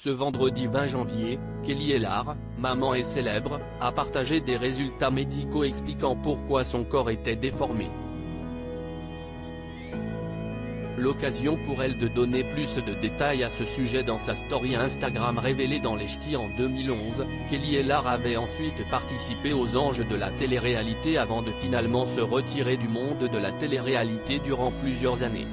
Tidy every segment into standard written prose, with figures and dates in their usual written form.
Ce vendredi 20 janvier, Kelly Ellard, maman et célèbre, a partagé des résultats médicaux expliquant pourquoi son corps était déformé. L'occasion pour elle de donner plus de détails à ce sujet dans sa story Instagram révélée dans les ch'tis en 2011, Kelly Ellard avait ensuite participé aux Anges de la télé-réalité avant de finalement se retirer du monde de la télé-réalité durant plusieurs années.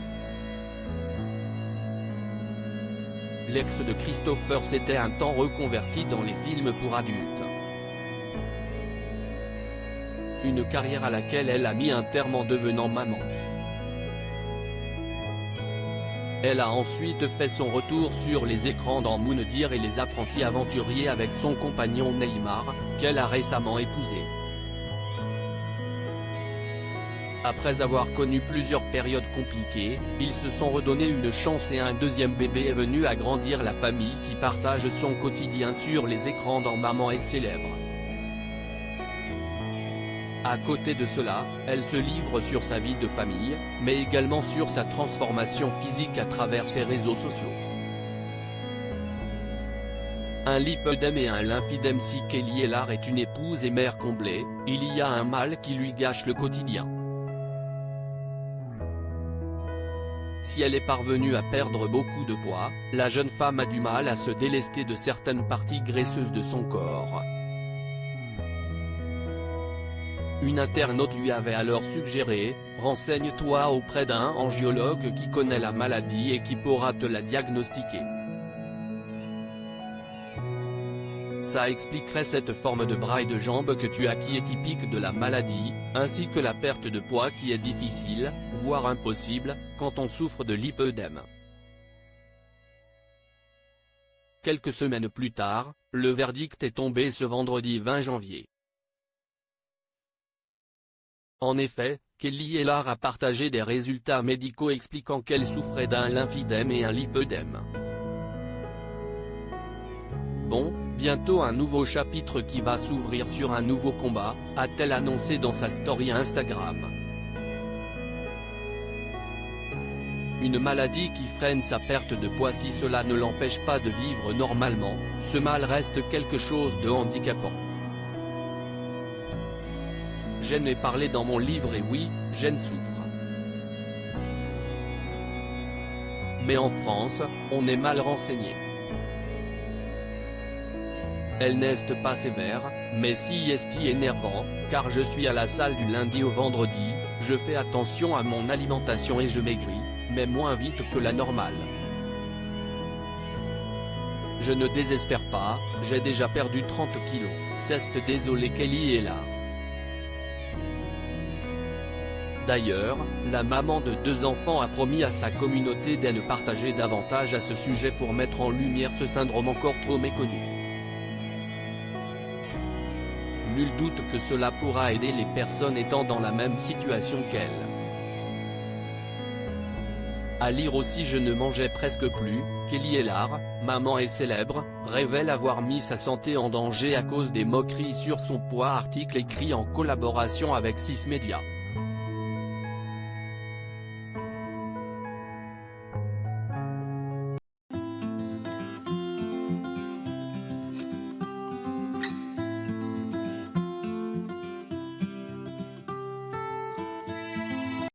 L'ex de Christopher s'était un temps reconverti dans les films pour adultes. Une carrière à laquelle elle a mis un terme en devenant maman. Elle a ensuite fait son retour sur les écrans dans Moondir et Les Apprentis Aventuriers avec son compagnon Neymar, qu'elle a récemment épousé. Après avoir connu plusieurs périodes compliquées, ils se sont redonné une chance et un deuxième bébé est venu agrandir la famille qui partage son quotidien sur les écrans dans Maman est célèbre. À côté de cela, elle se livre sur sa vie de famille, mais également sur sa transformation physique à travers ses réseaux sociaux. Un lipœdème et un lymphœdème. Si Kelly Ellard est une épouse et mère comblée, il y a un mal qui lui gâche le quotidien. Si elle est parvenue à perdre beaucoup de poids, la jeune femme a du mal à se délester de certaines parties graisseuses de son corps. Une internaute lui avait alors suggéré « Renseigne-toi auprès d'un angiologue qui connaît la maladie et qui pourra te la diagnostiquer ». Ça expliquerait cette forme de bras et de jambes que tu as qui est typique de la maladie, ainsi que la perte de poids qui est difficile, voire impossible, quand on souffre de lipœdème. Quelques semaines plus tard, le verdict est tombé ce vendredi 20 janvier. En effet, Kelly Ellard a partagé des résultats médicaux expliquant qu'elle souffrait d'un lymphœdème et un lipœdème. Bon, bientôt un nouveau chapitre qui va s'ouvrir sur un nouveau combat, a-t-elle annoncé dans sa story Instagram. Une maladie qui freine sa perte de poids. Si cela ne l'empêche pas de vivre normalement, ce mal reste quelque chose de handicapant. J'en ai parlé dans mon livre et oui, j'en souffre. Mais en France, on est mal renseigné. Elle n'est pas sévère, mais si est énervant, car je suis à la salle du lundi au vendredi, je fais attention à mon alimentation et je maigris, mais moins vite que la normale. Je ne désespère pas, j'ai déjà perdu 30 kilos, c'est désolé Kelly Ellard. D'ailleurs, la maman de 2 enfants a promis à sa communauté d'en partager davantage à ce sujet pour mettre en lumière ce syndrome encore trop méconnu. Nul doute que cela pourra aider les personnes étant dans la même situation qu'elle. À lire aussi Je ne mangeais presque plus, Kelly Ellard, maman et célèbre, révèle avoir mis sa santé en danger à cause des moqueries sur son poids. Article écrit en collaboration avec 6 Médias.